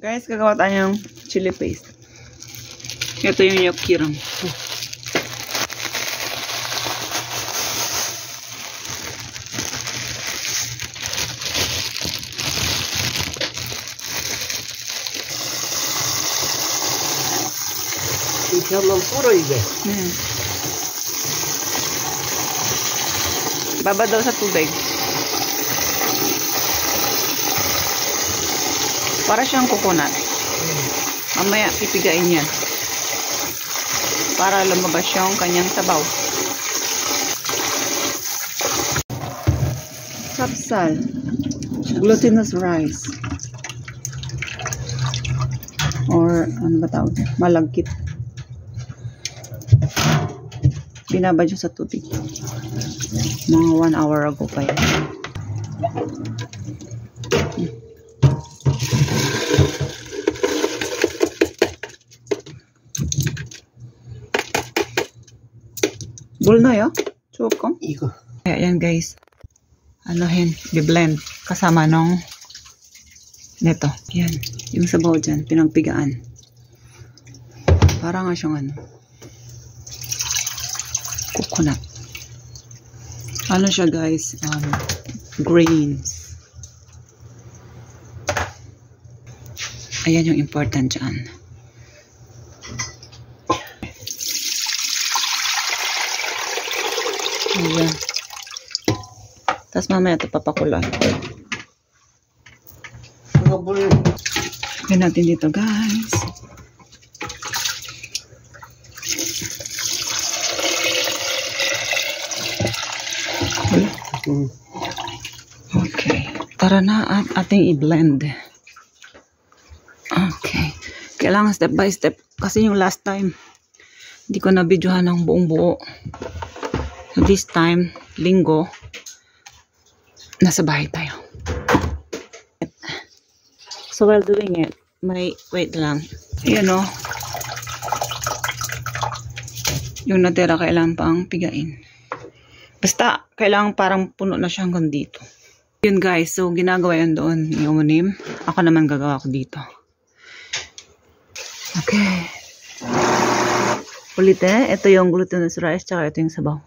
Guys, gagawa tayo ng chili paste. Ito yung yokiram. Puro ibe. Baba daw sa tubig. Para siyang coconut. Mamaya pipigain yan. Para lumabas yung kanyang sabaw. Sapsal. Glutinous rice. Or ano ba tawag? Malagkit. Binabad siya sa tubig. Mga 1 hour ago pa yan. Bulnoy, oh. Chokom. Iko. Ayan guys. Anuhin, bi-blend. Kasama nung neto. Yan. Yung sabaw dyan, pinagpigaan. Parang nga siyang ano. Coconut. Ano siya guys? Grains. Ayan yung important dyan. Ayan. Tapos mamaya ito papakulan. Lagyan natin dito guys. Okay. Tara na at ating i-blend. Okay. Kailangan step by step. Kasi yung last time, hindi ko na-videohan ng buong buo. So this time, linggo, nasa bahay tayo. So while doing it, wait lang. Ayan o. Yung natira kailangan pang pigain. Basta, kailangan parang puno na siya hanggang dito. Yun guys, so ginagawa yun doon, yung unim. Ako naman gagawa ko dito. Okay. Ulit ito yung glutinous rice, tsaka ito yung sabaw.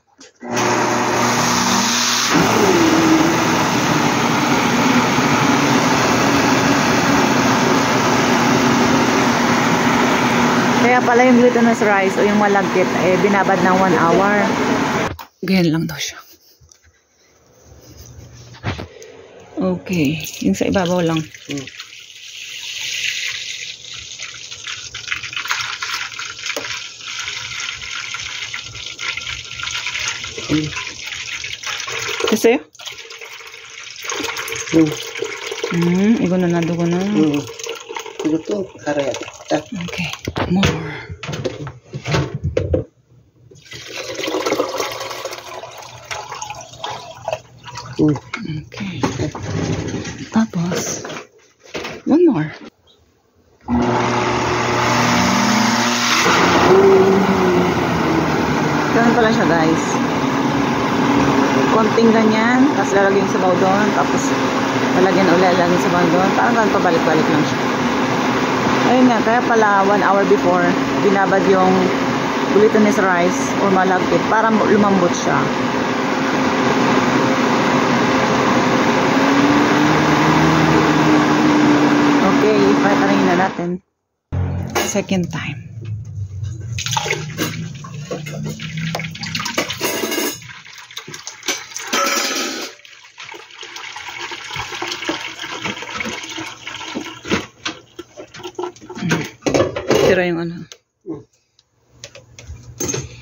Kaya pala yung glutinous rice o yung malagkit, binabad ng 1 hour. Ganyan lang daw siya. Okay. Yung sa ibabaw lang. Kasi? Igo na nadugo na. Ito, karayat. Okay. More. Okay. Tapos, one more. Ganun pala siya guys. Konting ganyan, tapos lalagyan yung sabaw doon, tapos lalagyan yung sabaw doon. Parang ganun pabalik-balik lang siya. Ayun nga, kaya pala 1 hour before, binabad yung glutinous rice or malagkit para lumambot siya. Okay, ipatarin na natin. Second time. Tira yung ano.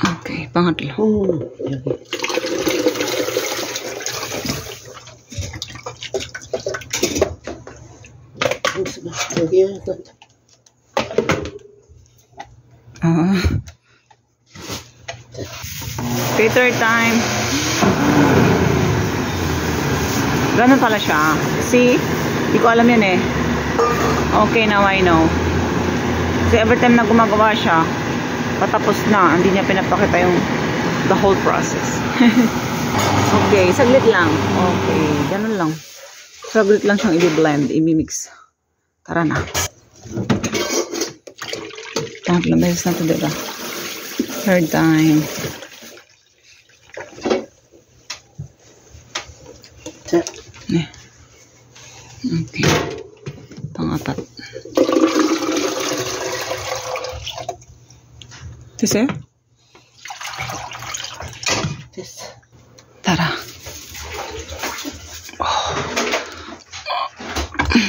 Okay, pangatlo. Okay, third time. Ganun pala siya. See? Hindi ko alam yan eh. Okay, now I know. Kasi every time na gumagawa siya, patapos na. Hindi niya pinapakita yung the whole process. Okay, saglit lang. Okay, ganun lang. Saglit lang siyang i-blend, i-mix. Tara na. Tatlong beses na ito, diba? Third time. Okay. Pang-apat. Tise? Tara.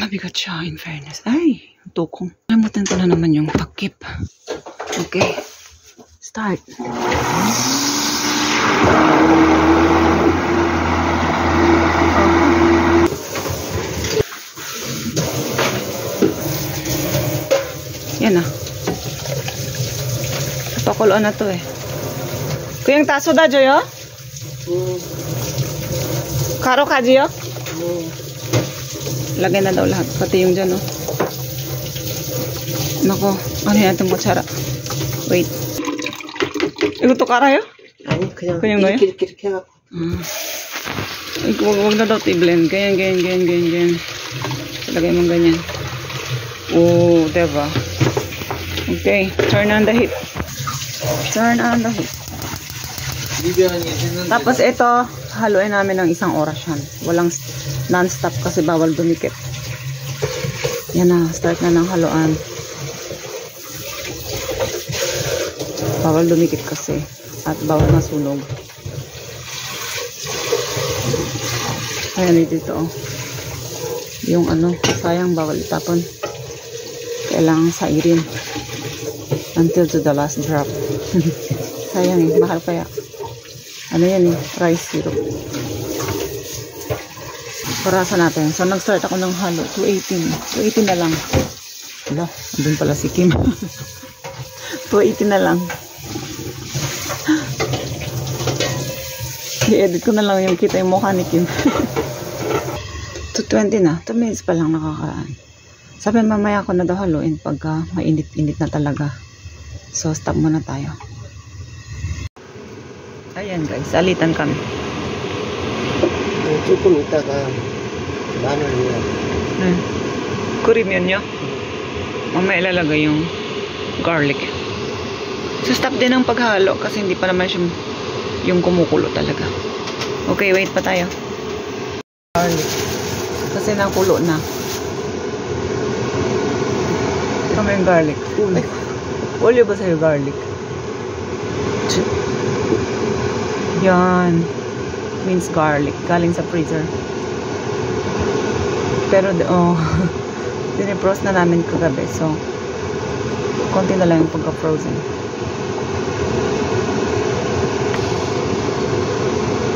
Mabigat siya, in fairness. Ay, tukong. Namutan ko na naman yung pagkip. Okay. Start. Yan na. Pakuloan na to eh. Kuyang taso da, Joyo? Karo ka, Joyo? Lagay na daw lahat. Pati yung dyan, oh. Nako, ano yan itong kutsara? Wait. Ikaw to karayo? Ano, kanyang ngayon? Kikir-kir ako. Huwag na daw i-blend. Ganyan. Lagay mong ganyan. Oh, diba? Okay, turn on the heat. Tapos ito, haluin namin ng 1 oras yan. Walang non-stop kasi bawal dumikit. Yan na, start na ng haluan. Bawal dumikit kasi at bawal masunog. Ayan dito, oh. Yung ano, sayang bawal itapon. Kailangan sairin until to the last drop. Sayang eh, mahal kaya. Ano yan eh, rice syrup. Parasan natin. So nag-start ako ng halo, 218 na lang. Wala, andun pala si Kim. 218 na lang. I-edit ko na lang yung kita yung mukha ni Kim. 220 na, 2 minutes pa lang nakakaan. Sabi mamaya ko na daw haluin pagka mainit-init na talaga. So stop muna tayo. Ayan guys, salitan kami. Cukup minta ka. Ano niya? Kurim yun nyo. Mamaya ilalagay yung garlic. So stop din ang paghalo kasi hindi pa naman siya yung kumukulo talaga. Okay, wait pa tayo. Garlic. Kasi nakulo na. Kami yung garlic. Ulyo ba sa'yo garlic? Yan. Minced garlic. Galing sa freezer. Pero, dinipros na namin kagabi. So, konti na lang yung pagka-frozen.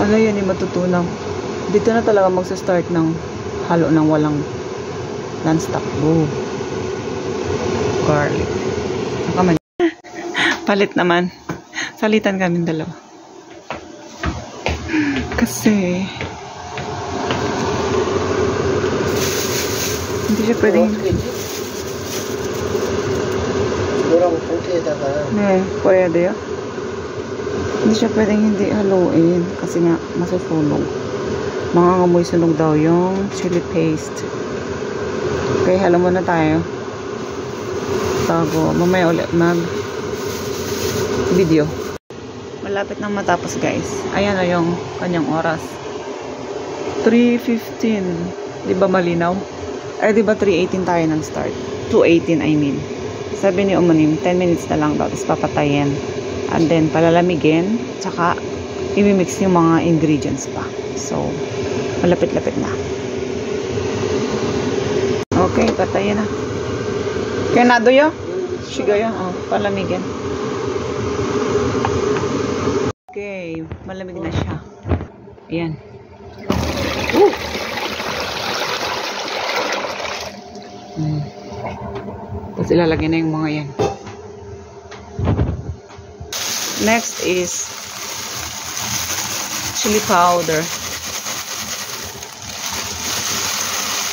Ano yun yung matutunaw. Dito na talaga magsa-start ng halo ng walang non-stop. Oh. Garlic. Nakaman. Palit naman. Salitan kami dalawa. Kasi hindi siya pwedeng pwede yun. Hindi siya pwedeng hindi haluin kasi nga masusunog. Mangangamoy sunog daw yung chili paste. Okay, halo muna tayo. Bago mamaya ulit mag video. Malapit nang matapos guys. Ayan na yung kanyang oras. 3:15. Di ba malinaw? Ay di ba 3:18 tayo ng start? 2:18 I mean. Sabi ni Umanim, 10 minutes na lang daw. Tapos papatayin. And then palalamigin. Tsaka imimix yung mga ingredients pa. So, malapit-lapit na. Okay, patayin na. Kaya nado yun? Sigayo. Oh, palamigin. Okay, malamig na siya. Ayan. Tapos ilalagay na yung mga yan. Next is chili powder.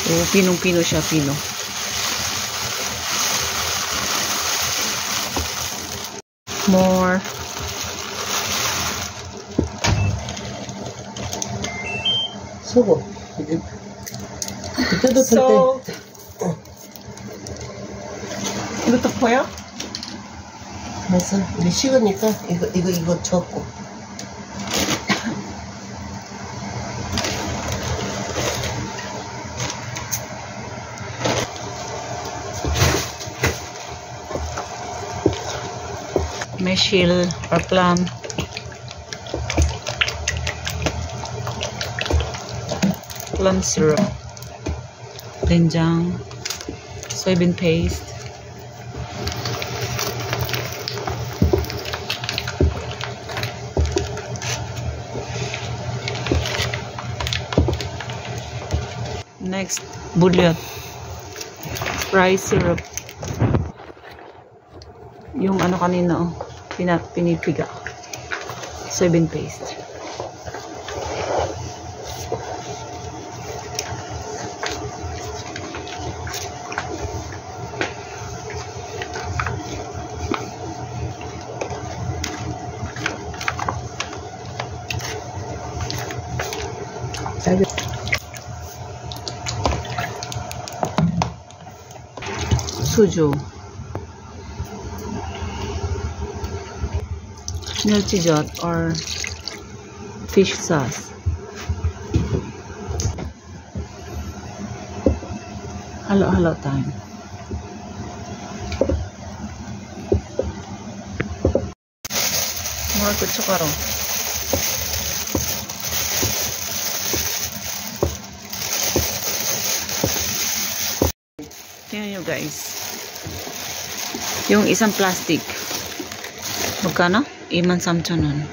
Oh, pinong-pino siya, pino. More. Salt. 이것도 보여? 그래서 이제 식으니까 이거 젓고. Meshil or plum. Plum syrup. Doenjang. Soybean paste. Next, bouillon. Rice syrup. Yung ano kanina, pinipiga. Soybean paste. Suju. Melchijot or fish sauce. Halo-halo time. More kutsukaro. Tingnan nyo guys. Yung isang plastic. Magkano? Iman samchonon.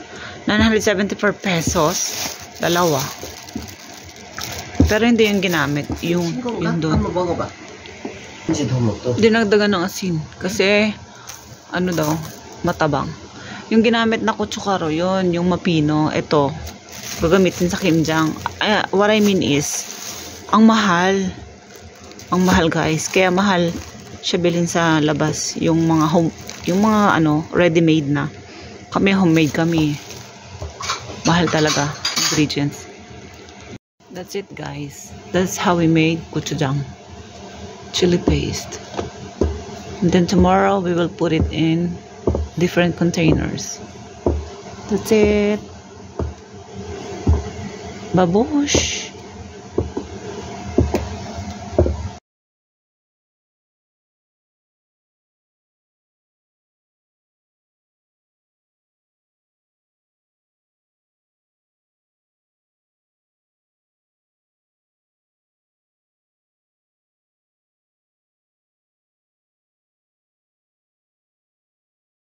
974 pesos. Dalawa. Pero hindi yung ginamit. Yung doon. 한번 먹어봐. 이제 더 먹도. Dinagdagan ng asin. Kasi, ano daw, matabang. Yung ginamit na kutsukaro, yun, yung mapino. Ito, gagamitin sa kimjang. What I mean is, ang mahal. Ang mahal guys. Kaya mahal siya bilhin sa labas. Yung mga ready-made na. Kami homemade kami. Mahal talaga ingredients. That's it guys. That's how we made gochujang. Chili paste. And then tomorrow we will put it in different containers. That's it. Babush.